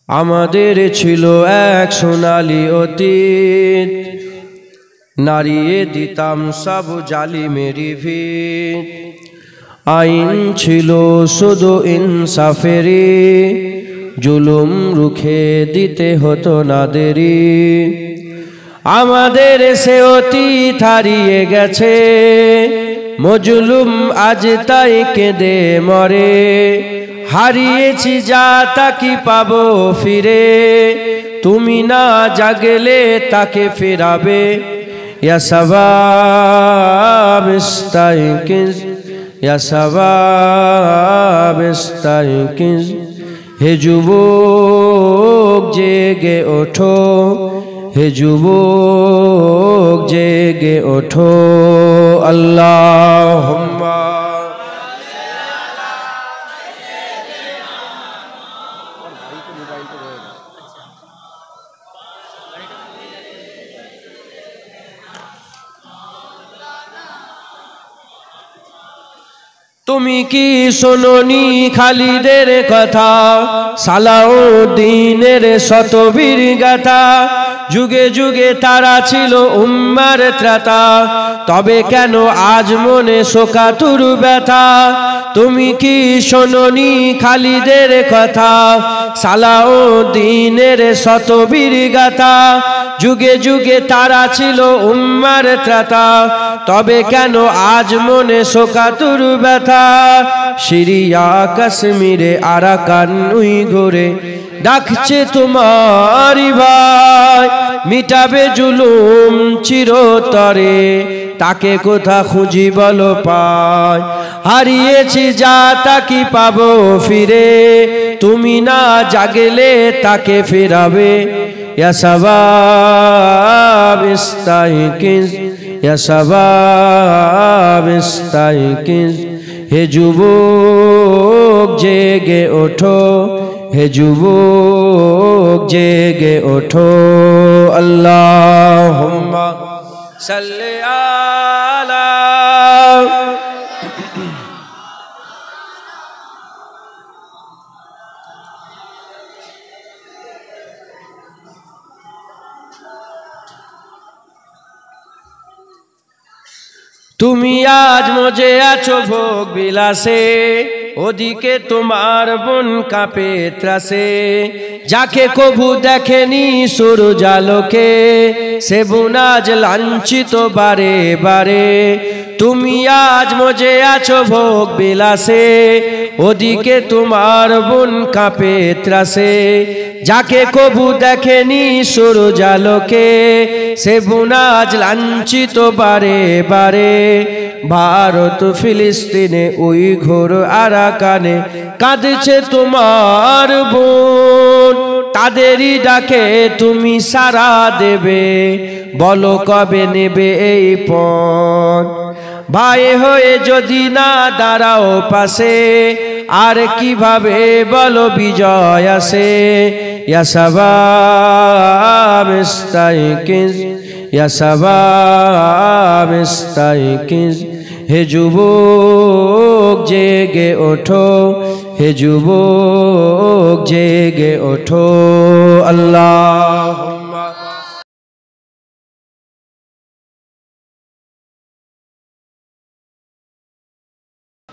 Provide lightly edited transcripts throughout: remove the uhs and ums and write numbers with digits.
আমাদের ছিল এক সোনালী অতীত, নাড়িয়ে দিতাম সব জালিমেরি ভিত। আইন ছিল শুধু ইনসাফেরি, জুলুম রুখে দিতে হতো না দেরি। আমাদের সে অতীত হারিয়ে গেছে, মজলুম আজ তাই কেঁদে মরে। হারিয়েছি যা তা কি পাবো ফিরে, তুমি না জাগলে তাকে ফেরাবে। ইয়া শাবাব ইস্তাইকিজ, ইয়া শাবাব ইস্তাইকিজ। হে যুবক জেগে ওঠো, হে যুবক জেগে ওঠো। আল্লাহুম্মা তুমি কি শোনোনি খালিদের কথা, সালাউদ্দিনের শতবীর গাথা। যুগে যুগে তারা ছিল উম্মার ত্রাতা, তবে কেন আজ মনে শোকাতুর ব্যথা। তুমি কি শোনোনি খালিদের কথা, সালাউদ্দিনের শতবীর গাথা। যুগে যুগে তারা ছিল উম্মার ত্রাতা, তবে কেন আজ মনে শোকাতুর ব্যথা। সিরিয়া কাশ্মীরে আরাকান উইঘুরে ডাকছে তোমারি ভাই, মিটাবে জুলুম চিরতরে, তাকে কোথা খুঁজি বলো পাই। হারিয়েছি যা তা কি পাবো ফিরে, তুমি না জাগলে তাকে ফেরাবে। ইয়া শাবাব ইস্তাইকিজ, ইয়া শাবাব ইস্তাইকিজ। হে যুবক জেগে ওঠো, হে যুবক জেগে ওঠো। আল্লাহুম্মা সাল্লি আলা। তুমি আজ মজে আছো ভোগ বিলাসে, ওদিকে তোমার বোন কাঁপে ত্রাসে। যাকে কভু দেখেনি সূর্যালোকে, সে বোন আজ লাঞ্ছিত বারে বারে। তুমি আজ মজে আছো ভোগ বিলাসে, ওদিকে তোমার বোন কাঁপে ত্রাসে। যাকে কভু দেখেনি সূর্যালোকে, সে বোন আজ লাঞ্ছিত বারে বারে। ভারত ফিলিস্তিনে উইঘুর আরাকানে কাঁদছে তোমার বোন, তাদেরই ডাকে তুমি সাড়া দেবে, বলো কবে নেবে এই পণ। ভাই হয়ে যদি না দাঁড়াও পাশে, আর কিভাবে বলো বিজয় আসে। ইয়া শাবাব ইস্তাইকিজ, ইয়া শাবাব ইস্তাইকিজ। হে যুবক জেগে ওঠো, হে যুবক জেগে ওঠো। আল্লাহুম্মা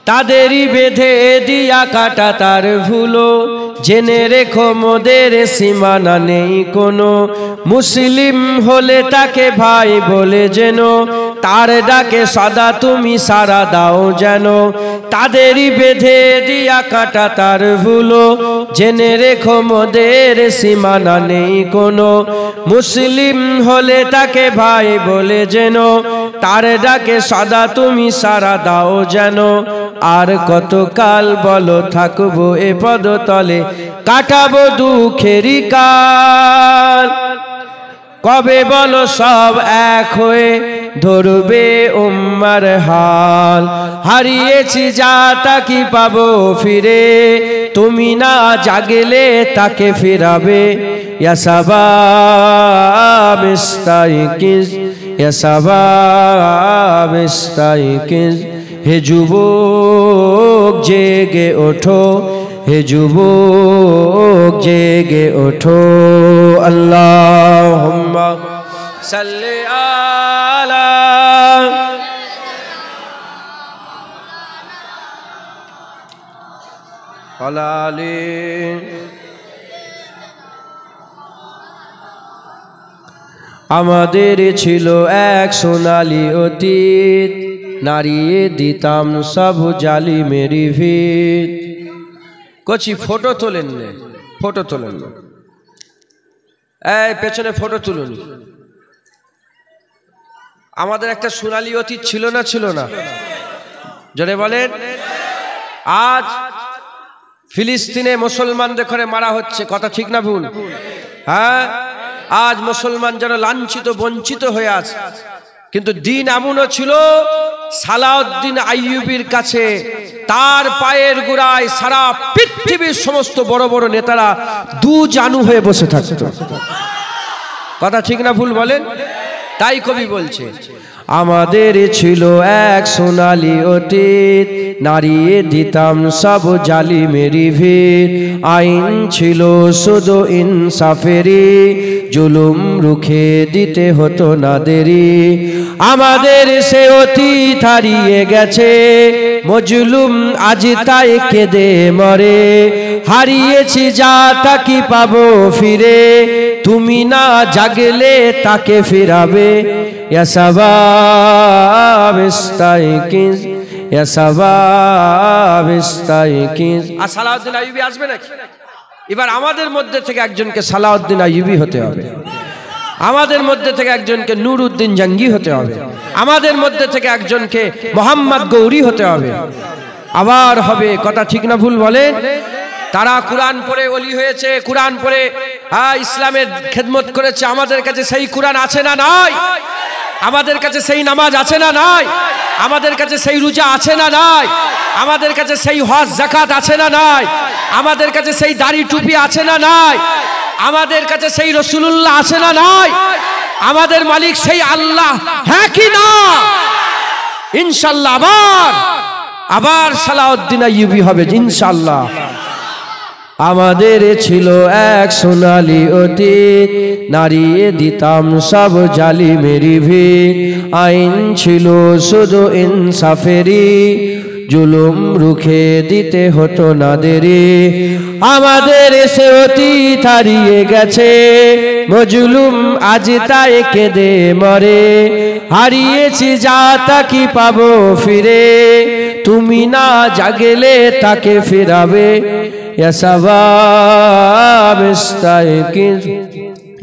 তাদেরই বেঁধে দিয়া কাটা তার ভুলো, জেনে রেখো মোদের সীমানা নেই কোনো। মুসলিম হলে তাকে ভাই বলে যেন, তার ডাকে সদা তুমি সাড়া দাও যেন। তাদেরই বেঁধে দিয়া কাটা তার ভুলো, জেনে রেখো মোদের সীমানা নেই কোনো। মুসলিম হলে তাকে ভাই বলে যেন, তার ডাকে সদা তুমি সাড়া দাও যেন। আর কতকাল বলো থাকবো এ পদতলে, কাটাবো দুঃখেরই কাল। কবে বলো সব এক হয়ে ধরবে উম্মার হাল। হারিয়েছি যা তা কি পাবো ফিরে, তুমি না জাগলে তাকে ফেরাবে। ইয়া শাবাব ইস্তাইকিজ, ইয়া শাবাব ইস্তাইকিজ। হে যুবক জেগে ওঠো, হে যুবক জেগে ওঠো আল্লাহুম্মা সাল্লি আলা আলি আমাদের ছিল এক সোনালী অতীত নাড়িয়ে দিতাম সব জালিমেরি ভিত কচি ফটো তোলেন না ফটো তোলেন না এই পেছনে ফটো তুলুন আমাদের একটা সোনালী অতীত ছিল না জোরে বলেন আজ ফিলিস্তিনে মুসলমানদের করে মারা হচ্ছে কথা ঠিক না ভুল হ্যাঁ আজ মুসলমান যেন লাঞ্ছিত বঞ্চিত হয়ে আছে কিন্তু দিন এমনও ছিল সালাউদ্দিন আইয়ুবীর কাছে তার পায়ের গোড়ায় সারা পৃথিবীর সমস্ত বড় বড় নেতারা দু জানু হয়ে বসে থাকত কথা ঠিক না ভুল বলেন তাই কবি বলছে আমাদের ছিল এক সোনালী অতীত নাড়িয়ে দিতাম সব জালিমেরি ভিত আইন ছিল শুধু ইনসাফেরি জুলুম রুখে দিতে হতো না দেরি আমাদের সে অতীত হারিয়ে গেছে মজলুম আজ তাই কেঁদে মরে হারিয়েছি যা তা কি পাবো ফিরে তুমি না জাগলে তাকে ফিরাবে ইয়া শাবাব ইস্তাইকিজ ইয়া শাবাব ইস্তাইকিজ আর সালাউদ্দিন আইয়ুবী আসবে নাকি এবার আমাদের মধ্যে থেকে একজনকে সালাউদ্দিন আইয়ুবী হতে হবে আমাদের মধ্যে থেকে একজনকে নুরউদ্দিন জঙ্গি হতে হবে আমাদের মধ্যে থেকে একজনকে মোহাম্মদ গৌরী হতে হবে আবার হবে কথা ঠিক না ভুল বলেন তারা কুরআন পড়ে ওলি হয়েছে কুরআন পড়ে ইসলামের খেদমত করেছে আমাদের কাছে সেই কুরআন আছে না নাই আমাদের কাছে সেই নামাজ আছে না নাই আমাদের কাছে সেই রোজা আছে না নাই আমাদের কাছে সেই হজ যাকাত আছে না নাই আমাদের কাছে সেই দাড়ি টুপি আছে না নাই আমাদের কাছে সেই রাসূলুল্লাহ আছে না নাই আমাদের মালিক সেই আল্লাহ হ্যাঁ কি না ইনশাআল্লাহ আবার সালাউদ্দিন আইয়ুবী হবে ইনশাআল্লাহ আমাদের ছিল এক সোনালী অতীত নাড়িয়ে দিতাম সব জালিমেরি ভিত আইন ছিল শুধু ইনসাফেরি জুলুম রুখে দিতে হতো না দেরি আমাদের সে অতীত হারিয়ে গেছে মজলুম আজ তাই কেঁদে মরে হারিয়েছি যা তা কি পাবো ফিরে তুমি না জাগলে তাকে ফিরাবে ইয়া শাবাব ইস্তাইকিজ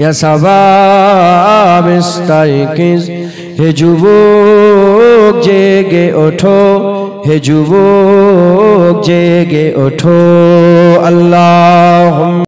ইয়া শাবাব ইস্তাইকিজ হে যুবক জেগে ওঠো হে যুবক জেগে ওঠো আল্লাহুম্মা